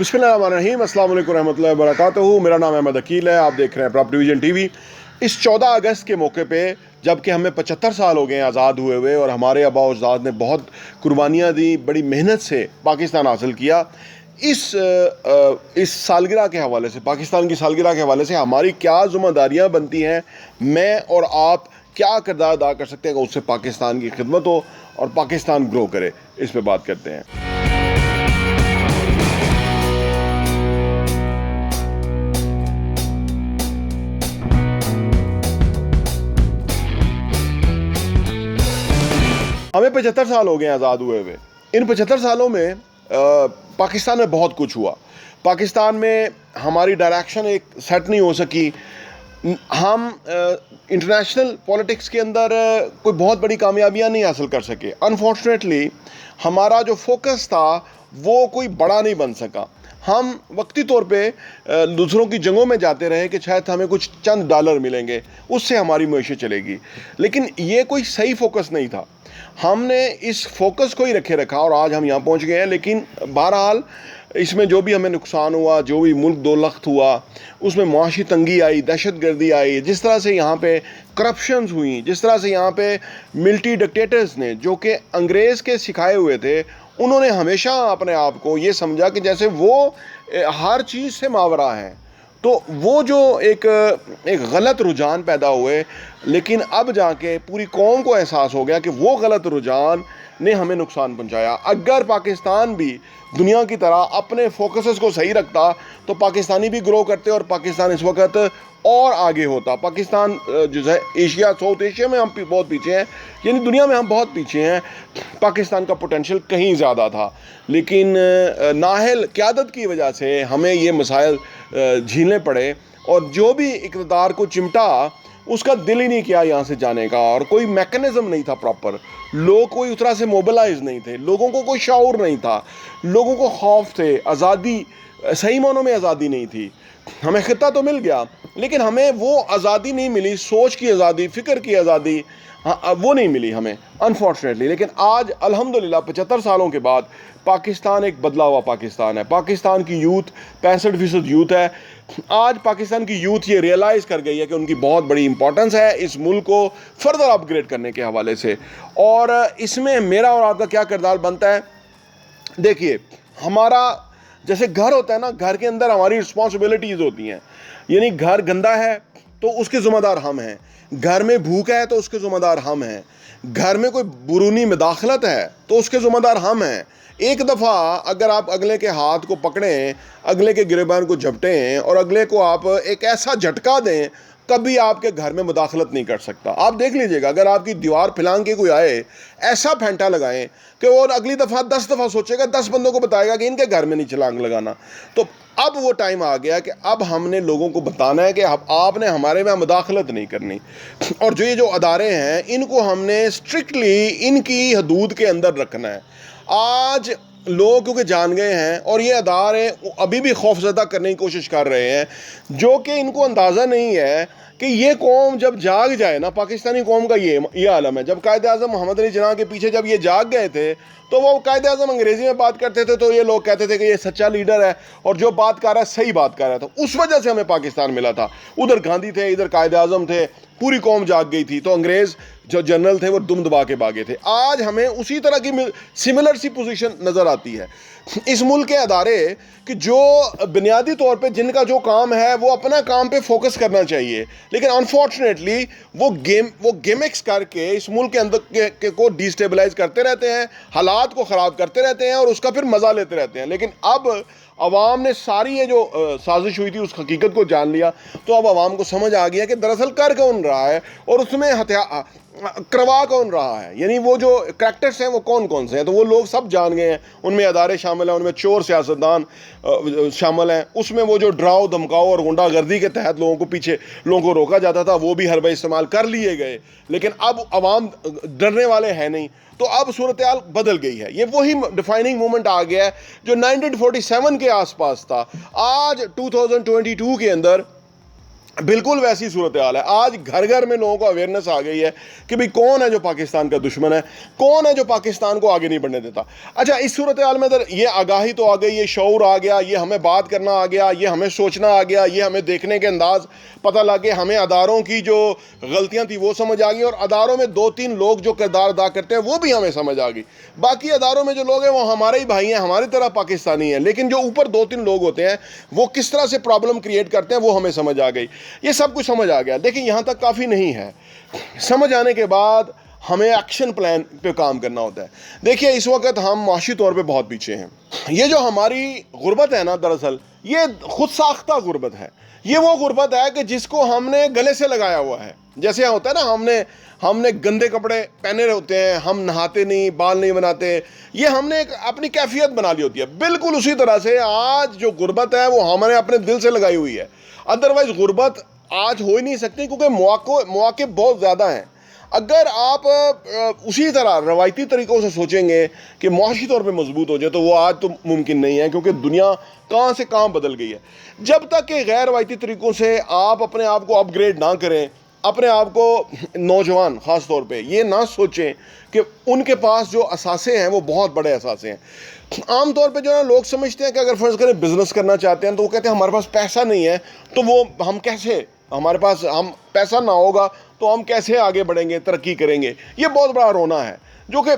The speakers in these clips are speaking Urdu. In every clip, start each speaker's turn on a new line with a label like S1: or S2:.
S1: بسم اللہ الرحمن الرحیم. السلام علیکم ورحمۃ اللہ وبرکاتہ. میرا نام احمد عقیل ہے. آپ دیکھ رہے ہیں پراپرٹی ویژن ٹی وی. اس 14 اگست کے موقع پہ جب کہ ہمیں 75 سال ہو گئے ہیں آزاد ہوئے ہوئے, اور ہمارے آباء و اجداد نے بہت قربانیاں دی, بڑی محنت سے پاکستان حاصل کیا. اس سالگرہ کے حوالے سے, پاکستان کی سالگرہ کے حوالے سے ہماری کیا ذمہ داریاں بنتی ہیں, میں اور آپ کیا کردار ادا کر سکتے ہیں کہ اس سے پاکستان کی خدمت ہو اور پاکستان گرو کرے, اس پہ بات کرتے ہیں. ہمیں 75 سال ہو گئے ہیں آزاد ہوئے ہوئے. ان 75 سالوں میں پاکستان میں بہت کچھ ہوا. پاکستان میں ہماری ڈائریکشن ایک سیٹ نہیں ہو سکی. ہم انٹرنیشنل پولیٹکس کے اندر کوئی بہت بڑی کامیابیاں نہیں حاصل کر سکے. انفارچونیٹلی ہمارا جو فوکس تھا وہ کوئی بڑا نہیں بن سکا. ہم وقتی طور پہ دوسروں کی جنگوں میں جاتے رہے کہ شاید ہمیں کچھ چند ڈالر ملیں گے, اس سے ہماری معیشت چلے گی, لیکن یہ کوئی صحیح فوکس نہیں تھا. ہم نے اس فوکس کو ہی رکھا اور آج ہم یہاں پہنچ گئے ہیں. لیکن بہرحال اس میں جو بھی ہمیں نقصان ہوا, جو بھی ملک دو لخت ہوا, اس میں معاشی تنگی آئی, دہشت گردی آئی, جس طرح سے یہاں پہ کرپشنز ہوئیں, جس طرح سے یہاں پہ ملٹری ڈکٹیٹرز نے, جو کہ انگریز کے سکھائے ہوئے تھے, انہوں نے ہمیشہ اپنے آپ کو یہ سمجھا کہ جیسے وہ ہر چیز سے ماورا ہیں. تو وہ جو ایک غلط رجحان پیدا ہوئے, لیکن اب جا کے پوری قوم کو احساس ہو گیا کہ وہ غلط رجحان نے ہمیں نقصان پہنچایا. اگر پاکستان بھی دنیا کی طرح اپنے فوکسز کو صحیح رکھتا تو پاکستانی بھی گرو کرتے اور پاکستان اس وقت اور آگے ہوتا. پاکستان جو ہے ایشیا, ساؤتھ ایشیا میں ہم بہت پیچھے ہیں, یعنی دنیا میں ہم بہت پیچھے ہیں. پاکستان کا پوٹینشیل کہیں زیادہ تھا, لیکن نااہل قیادت کی وجہ سے ہمیں یہ مسائل جھیلنے پڑے, اور جو بھی اقتدار کو چمٹا اس کا دل ہی نہیں کیا یہاں سے جانے کا, اور کوئی میکنزم نہیں تھا پراپر. لوگ کوئی اس طرح سے موبلائز نہیں تھے, لوگوں کو کوئی شعور نہیں تھا, لوگوں کو خوف تھے. آزادی صحیح معنوں میں آزادی نہیں تھی. ہمیں خطہ تو مل گیا, لیکن ہمیں وہ آزادی نہیں ملی, سوچ کی آزادی, فکر کی آزادی, وہ نہیں ملی ہمیں انفارچونیٹلی. لیکن آج الحمدللہ 75 سالوں کے بعد پاکستان ایک بدلا ہوا پاکستان ہے. پاکستان کی یوتھ 65% یوتھ ہے. آج پاکستان کی یوتھ یہ ریئلائز کر گئی ہے کہ ان کی بہت بڑی امپورٹنس ہے اس ملک کو فردر اپ گریڈ کرنے کے حوالے سے. اور اس میں میرا اور آپ کا کیا کردار بنتا ہے؟ دیکھیے, ہمارا جیسے گھر ہوتا ہے نا, گھر کے اندر ہماری رسپانسبلٹیز ہوتی ہیں. یعنی گھر گندا ہے تو اس کے ذمہ دار ہم ہیں, گھر میں بھوک ہے تو اس کے ذمہ دار ہم ہیں, گھر میں کوئی بیرونی مداخلت ہے تو اس کے ذمہ دار ہم ہیں. ایک دفعہ اگر آپ اگلے کے ہاتھ کو پکڑیں, اگلے کے گریبان کو جھپٹیں اور اگلے کو آپ ایک ایسا جھٹکا دیں, کبھی آپ کے گھر میں مداخلت نہیں کر سکتا. آپ دیکھ لیجئے گا, اگر آپ کی دیوار پھلانگ کے کوئی آئے, ایسا پھینٹا لگائیں کہ وہ اگلی دفعہ 10 دفعہ سوچے گا, 10 بندوں کو بتائے گا کہ ان کے گھر میں نہیں چھلانگ لگانا. تو اب وہ ٹائم آ گیا کہ اب ہم نے لوگوں کو بتانا ہے کہ آپ نے ہمارے میں مداخلت نہیں کرنی. اور جو ادارے ہیں ان کو ہم نے اسٹرکٹلی ان کی حدود کے اندر رکھنا ہے. آج لوگ کیونکہ جان گئے ہیں, اور یہ ادارے ابھی بھی خوف زدہ کرنے کی کوشش کر رہے ہیں, جو کہ ان کو اندازہ نہیں ہے کہ یہ قوم جب جاگ جائے نا, پاکستانی قوم کا یہ عالم ہے. جب قائد اعظم محمد علی جناح کے پیچھے جب یہ جاگ گئے تھے تو وہ قائد اعظم انگریزی میں بات کرتے تھے تو یہ لوگ کہتے تھے کہ یہ سچا لیڈر ہے, اور جو بات کر رہا ہے صحیح بات کر رہا تھا. اس وجہ سے ہمیں پاکستان ملا تھا. ادھر گاندھی تھے, ادھر قائد اعظم تھے, پوری قوم جاگ گئی تھی, تو انگریز جو جنرل تھے وہ دم دبا کے بھاگے تھے. آج ہمیں اسی طرح کی سملر سی پوزیشن نظر آتی ہے. اس ملک کے ادارے کہ جو بنیادی طور پہ جن کا جو کام ہے وہ اپنا کام پہ فوکس کرنا چاہیے, لیکن انفارچونیٹلی وہ گیمکس کر کے اس ملک کے اندر کو ڈیسٹیبلائز کرتے رہتے ہیں, حالات کو خراب کرتے رہتے ہیں, اور اس کا پھر مزہ لیتے رہتے ہیں. لیکن اب عوام نے ساری یہ جو سازش ہوئی تھی اس حقیقت کو جان لیا, تو اب عوام کو سمجھ آ گیا کہ دراصل کر کون رہا ہے اور اس میں کروا کون رہا ہے, یعنی وہ جو کریکٹرز ہیں وہ کون سے ہیں. تو وہ لوگ سب جان گئے ہیں, ان میں ادارے شامل ہیں, ان میں چور سیاستدان شامل ہیں, اس میں وہ جو ڈراؤ دھمکاؤ اور غنڈہ گردی کے تحت لوگوں کو روکا جاتا تھا وہ بھی حربہ استعمال کر لیے گئے. لیکن اب عوام ڈرنے والے ہیں نہیں, تو اب صورتحال بدل گئی ہے. یہ وہی ڈیفائننگ مومنٹ آ گیا ہے جو 1947 کے آس پاس تھا. آج 2022 کے اندر بالکل ویسی صورتحال ہے. آج گھر گھر میں لوگوں کو اویئرنیس آ گئی ہے کہ بھئی کون ہے جو پاکستان کا دشمن ہے, کون ہے جو پاکستان کو آگے نہیں بڑھنے دیتا. اچھا, اس صورتحال میں ادھر یہ آگاہی تو آ گئی, یہ شعور آ گیا, یہ ہمیں بات کرنا آ گیا, یہ ہمیں سوچنا آ گیا, یہ ہمیں دیکھنے کے انداز پتہ لگ گئے, ہمیں اداروں کی جو غلطیاں تھیں وہ سمجھ آ گئی, اور اداروں میں 2-3 لوگ جو کردار ادا کرتے ہیں وہ بھی ہمیں سمجھ آ گئی. باقی اداروں میں جو لوگ ہیں وہ ہمارے ہی بھائی ہیں, ہماری طرح پاکستانی ہیں, لیکن جو اوپر 2-3 لوگ ہوتے ہیں وہ کس طرح سے پرابلم کریٹ کرتے ہیں وہ ہمیں سمجھ آ گئی. یہ سب کچھ سمجھ آ گیا, لیکن یہاں تک کافی نہیں ہے. سمجھ آنے کے بعد ہمیں ایکشن پلان پہ کام کرنا ہوتا ہے. دیکھیے, اس وقت ہم معاشی طور پہ بہت پیچھے ہیں. یہ جو ہماری غربت ہے نا, دراصل یہ خود ساختہ غربت ہے. یہ وہ غربت ہے کہ جس کو ہم نے گلے سے لگایا ہوا ہے. جیسے ہوتا ہے نا, ہم نے گندے کپڑے پہنے ہوتے ہیں, ہم نہاتے نہیں, بال نہیں بناتے, یہ ہم نے ایک اپنی کیفیت بنا لی ہوتی ہے. بالکل اسی طرح سے آج جو غربت ہے وہ ہم نے اپنے دل سے لگائی ہوئی ہے. ادروائز غربت آج ہو ہی نہیں سکتی, کیونکہ مواقع بہت زیادہ ہیں. اگر آپ اسی طرح روایتی طریقوں سے سوچیں گے کہ معاشی طور پہ مضبوط ہو جائے تو وہ آج تو ممکن نہیں ہے, کیونکہ دنیا کہاں سے کہاں بدل گئی ہے. جب تک کہ غیر روایتی طریقوں سے آپ اپنے آپ کو اپ گریڈ نہ کریں, اپنے آپ کو, نوجوان خاص طور پہ یہ نہ سوچیں کہ ان کے پاس جو اثاثے ہیں وہ بہت بڑے اثاثے ہیں. عام طور پہ جو ہے لوگ سمجھتے ہیں کہ اگر فرض کریں بزنس کرنا چاہتے ہیں تو وہ کہتے ہیں ہمارے پاس پیسہ نہیں ہے, تو وہ ہم کیسے, ہمارے پاس ہم پیسہ نہ ہوگا تو ہم کیسے آگے بڑھیں گے, ترقی کریں گے. یہ بہت بڑا رونا ہے جو کہ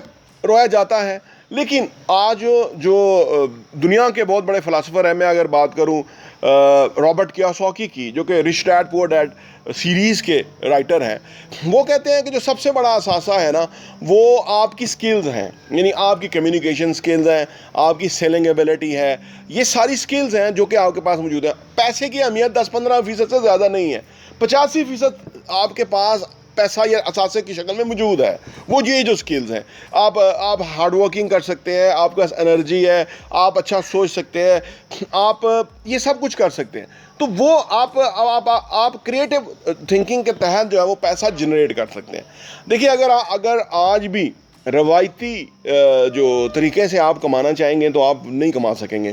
S1: رویا جاتا ہے. لیکن آج جو دنیا کے بہت بڑے فلاسفر ہیں, میں اگر بات کروں رابرٹ کیوساکی کی, جو کہ رچ ڈیڈ پور ڈیڈ سیریز کے رائٹر ہیں, وہ کہتے ہیں کہ جو سب سے بڑا اثاثہ ہے نا وہ آپ کی سکلز ہیں. یعنی آپ کی کمیونیکیشن سکلز ہیں, آپ کی سیلنگ ایبلٹی ہے, یہ ساری سکلز ہیں جو کہ آپ کے پاس موجود ہیں. پیسے کی اہمیت 10-15% سے زیادہ نہیں ہے, 85% آپ کے پاس پیسہ یا اثاثے کی شکل میں موجود ہے. وہ یہ جو سکلز ہیں, آپ ہارڈ ورکنگ کر سکتے ہیں, آپ کے پاس انرجی ہے, آپ اچھا سوچ سکتے ہیں, آپ یہ سب کچھ کر سکتے ہیں. تو وہ آپ کریٹو تھنکنگ کے تحت جو ہے وہ پیسہ جنریٹ کر سکتے ہیں. دیکھیے, اگر آج بھی روایتی جو طریقے سے آپ کمانا چاہیں گے تو آپ نہیں کما سکیں گے.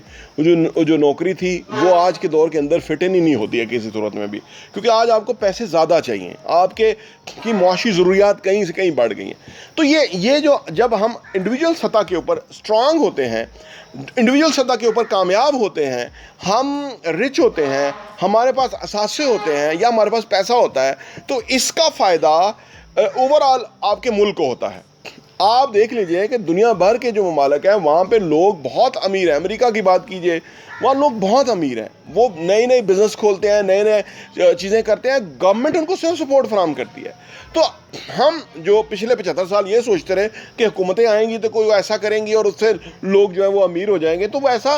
S1: جو نوکری تھی وہ آج کے دور کے اندر فٹ نہیں ہوتی ہے کسی صورت میں بھی, کیونکہ آج آپ کو پیسے زیادہ چاہیے, آپ کی معاشی ضروریات کہیں سے کہیں بڑھ گئی ہیں. تو یہ جو جب ہم انڈیویجول سطح کے اوپر اسٹرانگ ہوتے ہیں, انڈیویجول سطح کے اوپر کامیاب ہوتے ہیں, ہم رچ ہوتے ہیں, ہمارے پاس اثاثے ہوتے ہیں یا ہمارے پاس پیسہ ہوتا ہے, تو اس کا فائدہ اوور آل آپ کے ملک کو ہوتا ہے. آپ دیکھ لیجئے کہ دنیا بھر کے جو ممالک ہیں وہاں پہ لوگ بہت امیر ہیں. امریکہ کی بات کیجئے, وہاں لوگ بہت امیر ہیں, وہ نئے بزنس کھولتے ہیں, نئے چیزیں کرتے ہیں, گورنمنٹ ان کو صرف سپورٹ فراہم کرتی ہے. تو ہم جو پچھلے 75 سال یہ سوچتے رہے کہ حکومتیں آئیں گی تو کوئی ایسا کریں گی اور اس سے لوگ جو ہے وہ امیر ہو جائیں گے, تو وہ ایسا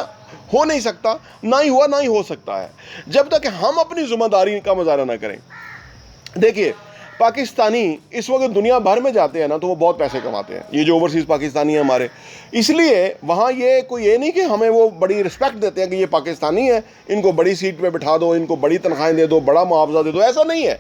S1: ہو نہیں سکتا, نہ ہی ہوا نہ ہی ہو سکتا ہے جب تک ہم اپنی ذمہ داری کا مظاہرہ نہ کریں. دیکھیے, پاکستانی اس وقت دنیا بھر میں جاتے ہیں نا تو وہ بہت پیسے کماتے ہیں, یہ جو اوورسیز پاکستانی ہیں ہمارے, اس لیے وہاں یہ نہیں کہ ہمیں وہ بڑی رسپیکٹ دیتے ہیں کہ یہ پاکستانی ہے, ان کو بڑی سیٹ پہ بٹھا دو, ان کو بڑی تنخواہیں دے دو, بڑا معاوضہ دے دو. ایسا نہیں ہے.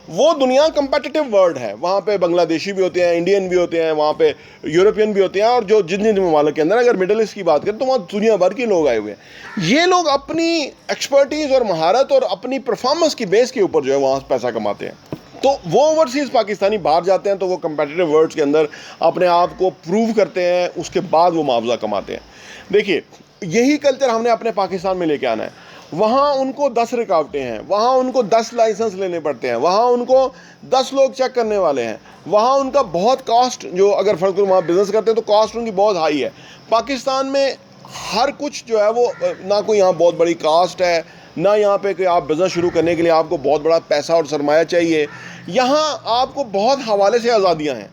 S1: وہ دنیا کمپیٹیٹو ورلڈ ہے, وہاں پہ بنگلہ دیشی بھی ہوتے ہیں, انڈین بھی ہوتے ہیں, وہاں پہ یورپین بھی ہوتے ہیں, اور جو جن ممالک کے اندر اگر مڈل ایسٹ کی بات کریں تو وہاں دنیا بھر کے لوگ آئے ہوئے ہیں. یہ لوگ اپنی ایکسپرٹیز اور مہارت اور اپنی پرفارمنس کی بیس کے اوپر جو ہے وہاں پیسہ کماتے ہیں. تو وہ اوورسیز پاکستانی باہر جاتے ہیں تو وہ کمپیٹیٹو ورلڈ کے اندر اپنے آپ کو پروو کرتے ہیں, اس کے بعد وہ معاوضہ کماتے ہیں. دیکھیے, یہی کلچر ہم نے اپنے پاکستان میں لے کے آنا ہے. وہاں ان کو 10 رکاوٹیں ہیں, وہاں ان کو 10 لائسنس لینے پڑتے ہیں, وہاں ان کو 10 لوگ چیک کرنے والے ہیں, وہاں ان کا بہت کاسٹ, جو اگر فرض کرو وہاں بزنس کرتے ہیں تو کاسٹ ان کی بہت ہائی ہے. پاکستان میں ہر کچھ جو ہے وہ, نہ کوئی یہاں بہت بڑی کاسٹ ہے, نہ یہاں پہ کہ آپ بزنس شروع کرنے کے لیے آپ کو بہت بڑا پیسہ اور سرمایہ چاہیے. یہاں آپ کو بہت حوالے سے آزادیاں ہیں.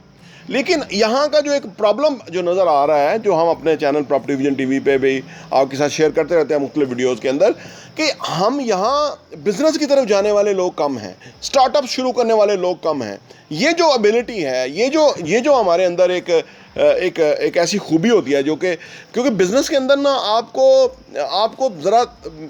S1: لیکن یہاں کا جو ایک پرابلم جو نظر آ رہا ہے, جو ہم اپنے channel property vision T V پہ بھی آپ کے ساتھ شیئر کرتے رہتے ہیں مختلف ویڈیوز کے اندر, کہ ہم یہاں بزنس کی طرف جانے والے لوگ کم ہیں, سٹارٹ اپ شروع کرنے والے لوگ کم ہیں. یہ جو ابیلٹی ہے, یہ جو ہمارے اندر ایک ایسی خوبی ہوتی ہے جو کہ, کیونکہ بزنس کے اندر نا آپ کو ذرا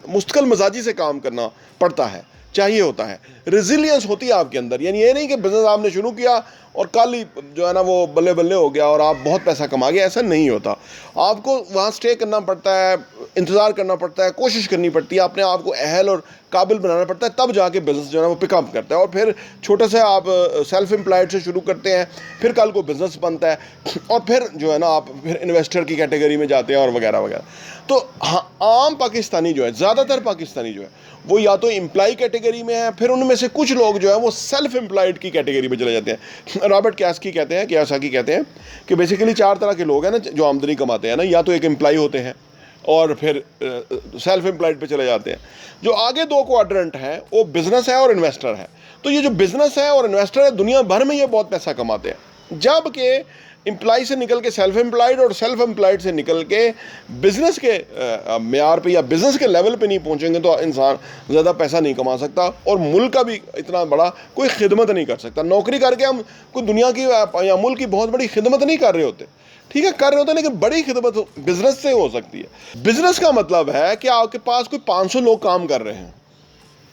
S1: مستقل مزاجی سے کام کرنا پڑتا ہے, چاہیے ہوتا ہے, ریزیلینس ہوتی ہے آپ کے اندر. یعنی یہ نہیں کہ بزنس آپ نے شروع کیا اور کل ہی جو ہے نا وہ بلے بلے ہو گیا اور آپ بہت پیسہ کما گئے. ایسا نہیں ہوتا. آپ کو وہاں سٹے کرنا پڑتا ہے, انتظار کرنا پڑتا ہے, کوشش کرنی پڑتی ہے, اپنے آپ کو اہل اور قابل بنانا پڑتا ہے, تب جا کے بزنس جو ہے نا وہ پک اپ کرتا ہے. اور پھر چھوٹے سے آپ سیلف امپلائڈ سے شروع کرتے ہیں, پھر کل کو بزنس بنتا ہے, اور پھر جو ہے نا آپ پھر انویسٹر کی کیٹیگری میں جاتے ہیں اور وغیرہ وغیرہ. تو عام پاکستانی جو ہے, زیادہ تر پاکستانی جو ہے وہ یا تو امپلائی کیٹیگری میں ہے, پھر ان میں سے کچھ لوگ جو ہے وہ سیلف امپلائڈ کی کیٹیگری میں چلے جاتے ہیں. رابرٹ کیاساکی کہتے ہیں کہ بیسیکلی 4 طرح کے لوگ ہیں نا جو آمدنی کماتے ہیں نا, یا تو ایک امپلائی ہوتے ہیں اور پھر سیلف امپلائڈ پہ چلے جاتے ہیں. جو آگے 2 کوادرنٹ ہیں وہ بزنس ہے اور انویسٹر ہے. تو یہ جو بزنس ہے اور انویسٹر ہے دنیا بھر میں یہ بہت پیسہ کماتے ہیں. جب کہ امپلائی سے نکل کے سیلف امپلائڈ اور سیلف امپلائڈ سے نکل کے بزنس کے معیار پہ یا بزنس کے لیول پہ نہیں پہنچیں گے تو انسان زیادہ پیسہ نہیں کما سکتا, اور ملک کا بھی اتنا بڑا کوئی خدمت نہیں کر سکتا. نوکری کر کے ہم کوئی دنیا کی یا ملک کی بہت بڑی خدمت نہیں کر رہے ہوتے, ٹھیک ہے کر رہے ہوتے ہیں, لیکن بڑی خدمت بزنس سے ہو سکتی ہے. بزنس کا مطلب ہے کہ آپ کے پاس کوئی 500 لوگ کام کر رہے ہیں.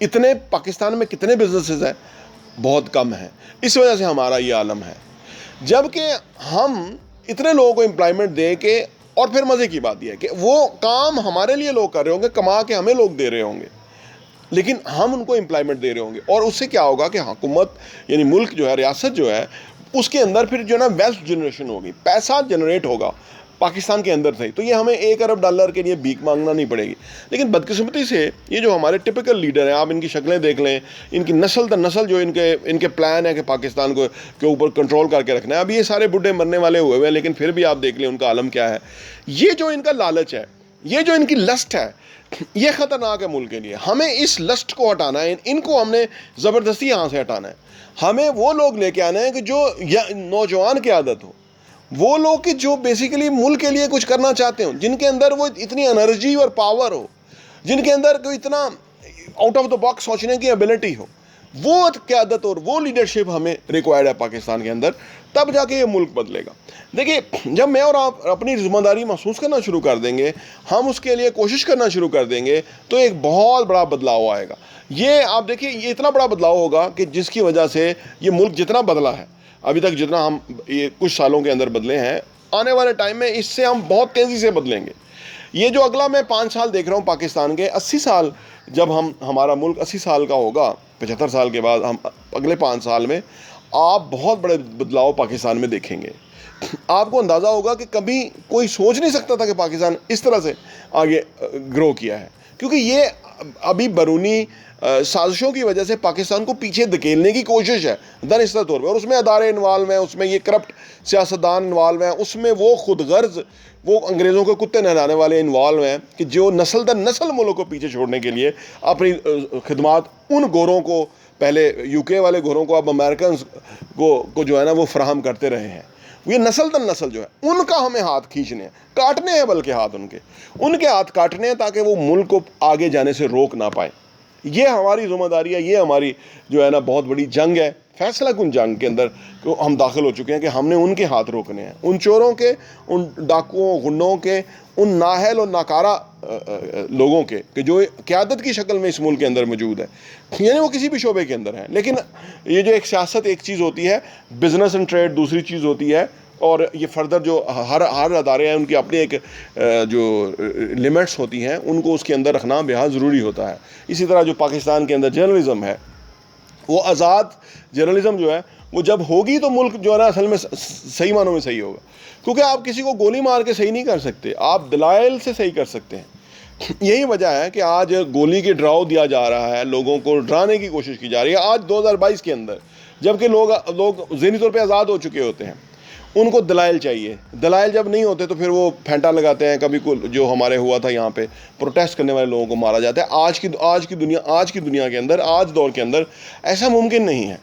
S1: اتنے پاکستان میں کتنے بزنسز ہیں؟ بہت کم ہیں. اس وجہ سے ہمارا یہ عالم ہے. جبکہ ہم اتنے لوگوں کو امپلائمنٹ دے کے, اور پھر مزے کی بات یہ ہے کہ وہ کام ہمارے لیے لوگ کر رہے ہوں گے, کما کے ہمیں لوگ دے رہے ہوں گے, لیکن ہم ان کو امپلائمنٹ دے رہے ہوں گے. اور اس سے کیا ہوگا کہ حکومت یعنی ملک جو ہے, ریاست جو ہے, اس کے اندر پھر جو ہے نا ویلتھ جنریشن ہوگی, پیسہ جنریٹ ہوگا پاکستان کے اندر سے. تو یہ ہمیں $1 ارب کے لیے بھیک مانگنا نہیں پڑے گی. لیکن بدقسمتی سے یہ جو ہمارے ٹپیکل لیڈر ہیں, آپ ان کی شکلیں دیکھ لیں, ان کی نسل در نسل جو ان کے پلان ہے کہ پاکستان کو کے اوپر کنٹرول کر کے رکھنا ہے. اب یہ سارے بڈھے مرنے والے ہوئے ہیں, لیکن پھر بھی آپ دیکھ لیں ان کا عالم کیا ہے. یہ جو ان کا لالچ ہے, یہ جو ان کی لسٹ ہے, یہ خطرناک ہے ملک کے لیے. ہمیں اس لسٹ کو ہٹانا ہے, ان کو ہم نے زبردستی یہاں سے ہٹانا ہے. ہمیں وہ لوگ لے کے آنا ہے کہ جو نوجوان کی عادت ہو, وہ لوگ کہ جو بیسیکلی ملک کے لیے کچھ کرنا چاہتے ہوں, جن کے اندر وہ اتنی انرجی اور پاور ہو, جن کے اندر کوئی اتنا آؤٹ آف دا باکس سوچنے کی ایبلٹی ہو. وہ قیادت اور وہ لیڈرشپ ہمیں ریکوائرڈ ہے پاکستان کے اندر, تب جا کے یہ ملک بدلے گا. دیکھیے, جب میں اور آپ اپنی ذمہ داری محسوس کرنا شروع کر دیں گے, ہم اس کے لیے کوشش کرنا شروع کر دیں گے, تو ایک بہت بڑا بدلاؤ آئے گا. یہ آپ دیکھیے, یہ اتنا بڑا بدلاؤ ہوگا کہ جس کی وجہ سے یہ ملک جتنا بدلا ہے ابھی تک, جتنا ہم یہ کچھ سالوں کے اندر بدلے ہیں, آنے والے ٹائم میں اس سے ہم بہت تیزی سے بدلیں گے. یہ جو اگلا میں 5 سال دیکھ رہا ہوں پاکستان کے, 80 سال جب ہمارا ملک 80 سال کا ہوگا, 75 سال کے بعد, ہم اگلے 5 سال میں آپ بہت بڑے بدلاؤ پاکستان میں دیکھیں گے. آپ کو اندازہ ہوگا کہ کبھی کوئی سوچ نہیں سکتا تھا کہ پاکستان اس طرح سے آگے گرو کیا ہے, کیونکہ یہ ابھی بیرونی سازشوں کی وجہ سے پاکستان کو پیچھے دھکیلنے کی کوشش ہے دانستہ طور پہ, اور اس میں ادارے انوالو ہیں, اس میں یہ کرپٹ سیاستدان انوالو ہیں, اس میں وہ خود غرض وہ انگریزوں کے کتے نہلانے والے انوالو ہیں کہ جو نسل در نسل ملک کو پیچھے چھوڑنے کے لیے اپنی خدمات ان گوروں کو, پہلے UK والے گوروں کو, اب امریکنز کو جو ہے نا وہ فراہم کرتے رہے ہیں. یہ نسل در نسل جو ہے ان کا ہمیں ہاتھ کھینچنے ہیں, کاٹنے ہیں, بلکہ ہاتھ ان کے ہاتھ کاٹنے ہیں تاکہ وہ ملک کو آگے جانے سے روک نہ پائیں. یہ ہماری ذمہ داری ہے, یہ ہماری جو ہے نا بہت بڑی جنگ ہے, فیصلہ کن جنگ کے اندر ہم داخل ہو چکے ہیں کہ ہم نے ان کے ہاتھ روکنے ہیں, ان چوروں کے, ان ڈاکوؤں, غنڈوں کے, ان نااہل اور ناکارہ لوگوں کے کہ جو قیادت کی شکل میں اس ملک کے اندر موجود ہے, یعنی وہ کسی بھی شعبے کے اندر ہیں. لیکن یہ جو ایک سیاست ایک چیز ہوتی ہے, بزنس اینڈ ٹریڈ دوسری چیز ہوتی ہے, اور یہ فردر جو ہر ادارے ہیں ان کی اپنی ایک جو لمٹس ہوتی ہیں, ان کو اس کے اندر رکھنا بہت ضروری ہوتا ہے. اسی طرح جو پاکستان کے اندر جرنلزم ہے, وہ آزاد جرنلزم جو ہے وہ جب ہوگی تو ملک جو ہے نا اصل میں صحیح معنوں میں صحیح ہوگا, کیونکہ آپ کسی کو گولی مار کے صحیح نہیں کر سکتے, آپ دلائل سے صحیح کر سکتے ہیں. یہی وجہ ہے کہ آج گولی کے ڈراؤ دیا جا رہا ہے, لوگوں کو ڈرانے کی کوشش کی جا رہی ہے آج 2022 کے اندر, جبکہ لوگ ذہنی طور پہ آزاد ہو چکے ہوتے ہیں. ان کو دلائل چاہیے, دلائل جب نہیں ہوتے تو پھر وہ پھینٹا لگاتے ہیں. کبھی جو ہمارے ہوا تھا یہاں پہ پروٹیسٹ کرنے والے لوگوں کو مارا جاتا ہے. آج کی دنیا کے اندر, آج دور کے اندر ایسا ممکن نہیں ہے.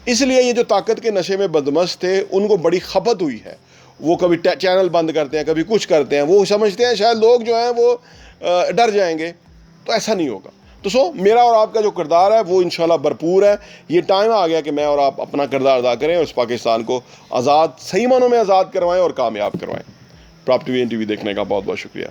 S1: اس لیے یہ جو طاقت کے نشے میں بدمست تھے ان کو بڑی خپت ہوئی ہے. وہ کبھی چینل بند کرتے ہیں, کبھی کچھ کرتے ہیں, وہ سمجھتے ہیں شاید لوگ جو ہیں وہ ڈر جائیں گے, تو ایسا نہیں ہوگا. تو میرا اور آپ کا جو کردار ہے وہ انشاءاللہ بھرپور ہے. یہ ٹائم آ گیا کہ میں اور آپ اپنا کردار ادا کریں اور اس پاکستان کو آزاد, صحیح معنوں میں آزاد کروائیں اور کامیاب کروائیں. پراپٹ وی این ٹی وی دیکھنے کا بہت بہت شکریہ.